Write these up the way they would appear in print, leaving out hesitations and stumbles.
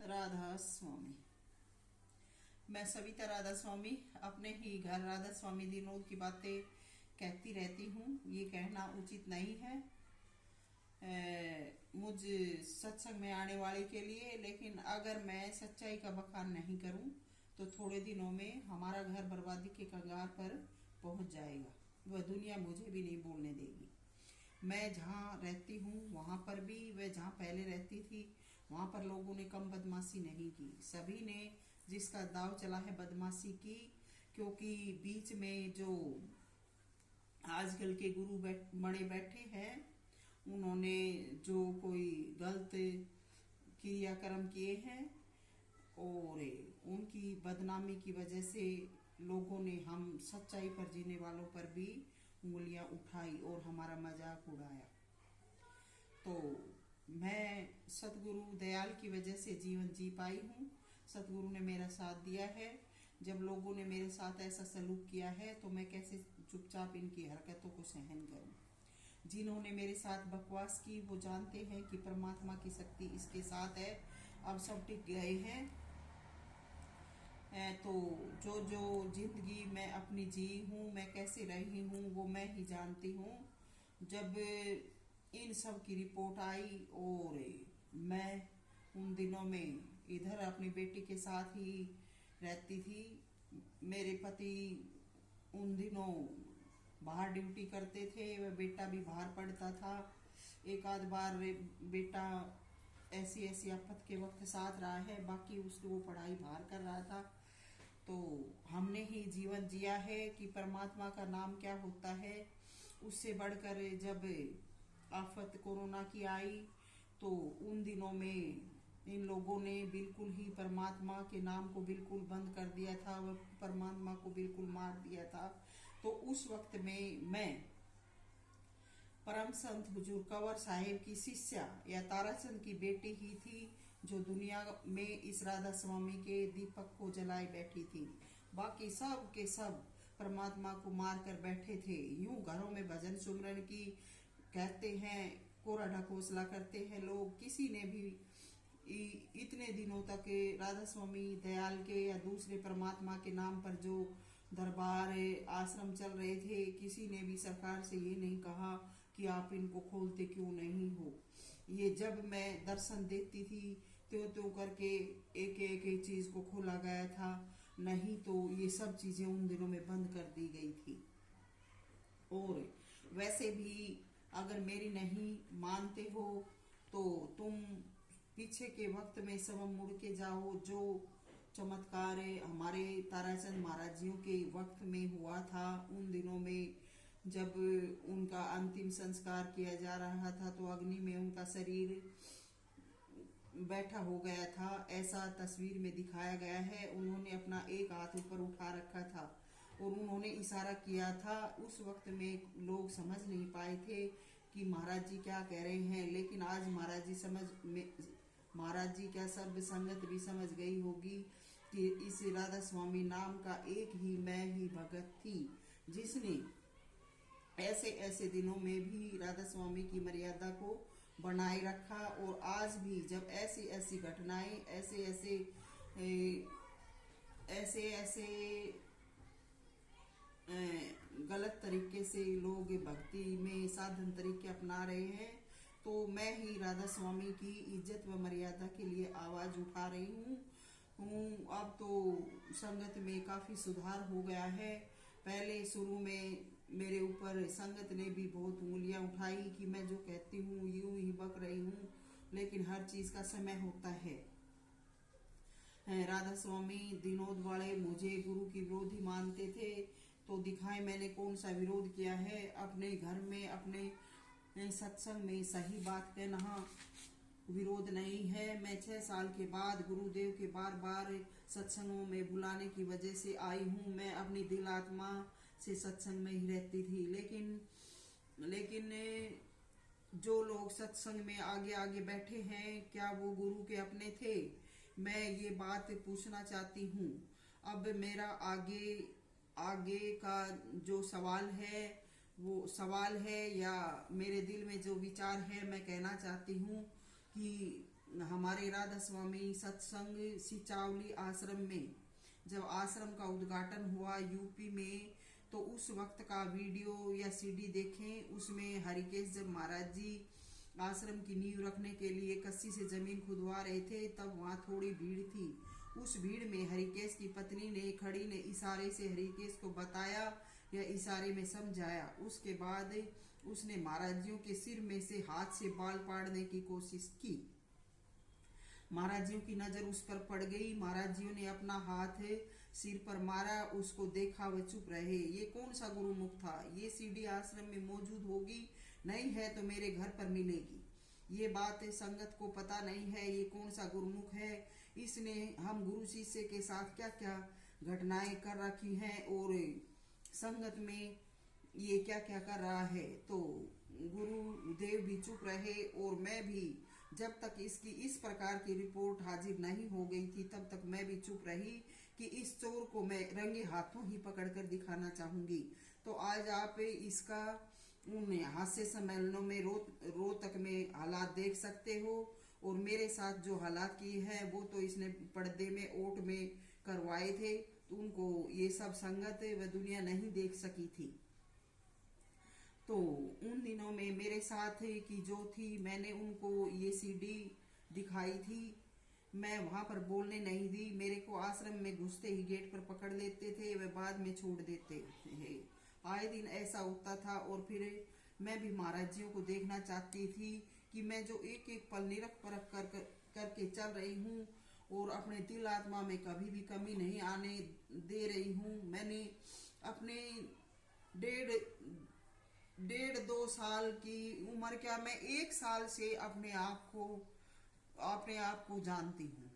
राधा स्वामी। मैं सविता राधा स्वामी अपने ही घर राधा स्वामी दिनोद की बातें कहती रहती हूँ। ये कहना उचित नहीं है मुझ सत्संग में आने वाले के लिए, लेकिन अगर मैं सच्चाई का बखान नहीं करूं तो थोड़े दिनों में हमारा घर बर्बादी के कगार पर पहुंच जाएगा। वह दुनिया मुझे भी नहीं बोलने देगी। मैं जहाँ रहती हूँ वहाँ पर भी, वह जहाँ पहले रहती थी वहाँ पर लोगों ने कम बदमाशी नहीं की। सभी ने जिसका दाव चला है बदमाशी की, क्योंकि बीच में जो आजकल के गुरु बड़े बैठे हैं, उन्होंने जो कोई गलत क्रियाक्रम किए हैं और उनकी बदनामी की वजह से लोगों ने हम सच्चाई पर जीने वालों पर भी उंगलियां उठाई और हमारा मजाक उड़ाया। तो मैं सतगुरु दयाल की वजह से जीवन जी पाई हूँ। सतगुरु ने मेरा साथ दिया है। जब लोगों ने मेरे साथ ऐसा सलूक किया है तो मैं कैसे चुपचाप इनकी हरकतों को सहन करूं। जिन्होंने मेरे साथ बकवास की वो जानते हैं कि परमात्मा की शक्ति इसके साथ है। अब सब टिक गए हैं। तो जो जो जिंदगी मैं अपनी जी हूँ, मैं कैसे रही हूँ, वो मैं ही जानती हूँ। जब इन सब की रिपोर्ट आई और मैं उन दिनों में इधर अपनी बेटी के साथ ही रहती थी। मेरे पति उन दिनों बाहर ड्यूटी करते थे, वह बेटा भी बाहर पढ़ता था। एक आध बार बेटा ऐसी ऐसी आफत के वक्त साथ रहा है, बाकी उसको वो पढ़ाई बाहर कर रहा था। तो हमने ही जीवन जिया है कि परमात्मा का नाम क्या होता है। उससे बढ़कर जब आफत कोरोना की आई तो उन दिनों में इन लोगों ने बिल्कुल ही परमात्मा के नाम को बिल्कुल बंद कर दिया था, वह परमात्मा को बिल्कुल मार दिया था। तो उस वक्त में मैं परम संत हुजूर कंवर साहिब की शिष्या या ताराचंद की बेटी ही थी, जो दुनिया में इस राधा स्वामी के दीपक को जलाए बैठी थी। बाकी सब के सब परमात्मा को मार कर बैठे थे। यूं घरों में भजन सुमरन की कहते हैं, कोरा ढकोसला करते हैं लोग। किसी ने भी इतने दिनों तक राधा स्वामी दयाल के या दूसरे परमात्मा के नाम पर जो दरबार आश्रम चल रहे थे, किसी ने भी सरकार से ये नहीं कहा कि आप इनको खोलते क्यों नहीं हो। ये जब मैं दर्शन देखती थी त्यों करके एक एक चीज को खोला गया था, नहीं तो ये सब चीजें उन दिनों में बंद कर दी गई थी। और वैसे भी अगर मेरी नहीं मानते हो तो तुम पीछे के वक्त में सब मुड़ के जाओ। जो चमत्कार हमारे ताराचंद महाराज जियों के वक्त में हुआ था, उन दिनों में जब उनका अंतिम संस्कार किया जा रहा था तो अग्नि में उनका शरीर बैठा हो गया था, ऐसा तस्वीर में दिखाया गया है। उन्होंने अपना एक हाथ ऊपर उठा रखा था और उन्होंने इशारा किया था। उस वक्त में लोग समझ नहीं पाए थे कि महाराज जी क्या कह रहे हैं, लेकिन आज महाराज जी क्या सर्व संगत भी समझ गई होगी कि इस राधा स्वामी नाम का एक ही मैं ही भगत थी, जिसने ऐसे ऐसे दिनों में भी राधा स्वामी की मर्यादा को बनाए रखा। और आज भी जब ऐसी ऐसी घटनाएं, ऐसे गलत तरीके से लोग भक्ति में साधन तरीके अपना रहे हैं, तो मैं ही राधा स्वामी की इज्जत व मर्यादा के लिए आवाज उठा रही हूँ। अब तो संगत में काफी सुधार हो गया है। पहले शुरू में मेरे ऊपर संगत ने भी बहुत उंगलियां उठाई कि मैं जो कहती हूँ यूं ही बक रही हूँ, लेकिन हर चीज का समय होता है। राधा स्वामी दिनोद वाले मुझे गुरु की विरोधी मानते थे, तो दिखाए मैंने कौन सा विरोध किया है। अपने घर में अपने सत्संग में सही बात कहना विरोध नहीं है। मैं 6 साल के बाद गुरुदेव के बार बार सत्संगों में बुलाने की वजह से आई हूँ। मैं अपनी दिल आत्मा से सत्संग में ही रहती थी, लेकिन जो लोग सत्संग में आगे आगे बैठे हैं, क्या वो गुरु के अपने थे? मैं ये बात पूछना चाहती हूँ। अब मेरा आगे का जो सवाल है वो सवाल है, या मेरे दिल में जो विचार है, मैं कहना चाहती हूँ कि हमारे राधा स्वामी सत्संग सिचावली आश्रम में जब आश्रम का उद्घाटन हुआ यूपी में, तो उस वक्त का वीडियो या सीडी देखें। उसमें हरिकेश जब महाराज जी आश्रम की नींव रखने के लिए कस्सी से जमीन खुदवा रहे थे, तब वहाँ थोड़ी भीड़ थी। उस भीड़ में हरिकेश की पत्नी ने खड़ी ने इशारे से हरिकेश को बताया या इशारे में समझाया। उसके बाद उसने महाराज जियों के सिर में से हाथ से बाल पाड़ने की कोशिश की। महाराज जियों की नजर उस पर पड़ गई। महाराज जियों ने अपना हाथ सिर पर मारा, उसको देखा, वह चुप रहे। ये कौन सा गुरुमुख था? ये सीडी आश्रम में मौजूद होगी, नहीं है तो मेरे घर पर मिलेगी। ये बात संगत को पता नहीं है ये कौन सा गुरुमुख है, इसने हम गुरु शिष्य के साथ क्या क्या घटनाएं कर रखी हैं और संगत में ये क्या क्या कर रहा है। तो गुरुदेव भी चुप रहे और मैं भी, जब तक इसकी इस प्रकार की रिपोर्ट हाजिर नहीं हो गई थी तब तक मैं भी चुप रही कि इस चोर को मैं रंगे हाथों ही पकड़कर दिखाना चाहूंगी। तो आज आप इसका उन हास्य सम्मेलनों में रोहतक में हालात देख सकते हो। और मेरे साथ जो हालात किए हैं वो तो इसने पर्दे में ओट में करवाए थे, तो उनको ये सब संगत व दुनिया नहीं देख सकी थी। तो उन दिनों में मेरे साथ की जो थी, मैंने उनको ये सीडी दिखाई थी। मैं वहां पर बोलने नहीं दी। मेरे को आश्रम में घुसते ही गेट पर पकड़ लेते थे, वे बाद में छोड़ देते थे। आए दिन ऐसा होता था। और फिर मैं भी महाराज जियों को देखना चाहती थी कि मैं जो एक एक पल निरख परख करके चल रही हूँ और अपने दिल आत्मा में कभी भी कमी नहीं आने दे रही हूँ। मैंने अपने डेढ़ दो साल की उम्र, क्या मैं 1 साल से अपने आप को जानती हूँ।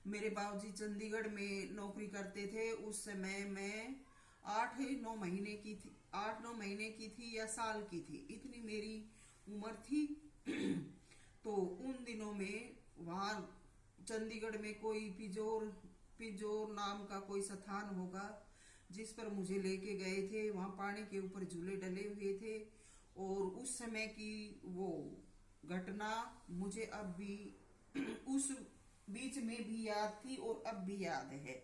मेरे बाबूजी चंडीगढ़ में नौकरी करते थे। उस समय मैं 8-9 महीने की थी या साल की थी, इतनी मेरी उम्र थी। तो उन दिनों में वहाँ चंडीगढ़ में कोई पिजोर नाम का कोई स्थान होगा जिस पर मुझे लेके गए थे। वहाँ पानी के ऊपर झूले डले हुए थे और उस समय की वो घटना मुझे अब भी उस बीच में भी याद थी और अब भी याद है।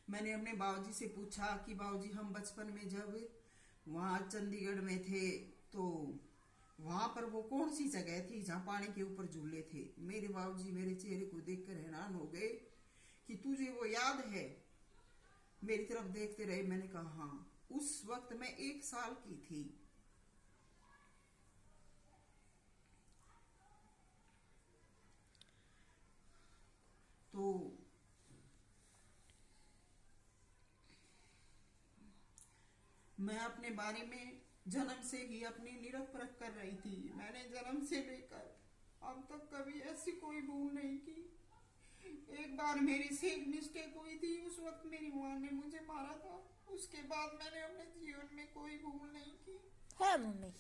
मैंने अपने बाबूजी से पूछा कि बाबूजी, हम बचपन में जब वहाँ चंडीगढ़ में थे तो वहां पर वो कौन सी जगह थी जहाँ पानी के ऊपर झूले थे? मेरे बाबूजी मेरे चेहरे को देखकर हैरान हो गए कि तुझे वो याद है? मेरी तरफ देखते रहे। मैंने कहा हाँ, उस वक्त मैं 1 साल की थी। तो मैं अपने बारे में जन्म से ही अपनी निरख परख कर रही थी। मैंने जन्म से लेकर अब तक कभी ऐसी कोई भूल नहीं की। एक बार मेरी से एक मिस्टेक हुई थी, उस वक्त मेरी माँ ने मुझे मारा था। उसके बाद मैंने अपने जीवन में कोई भूल नहीं की। है मम्मी।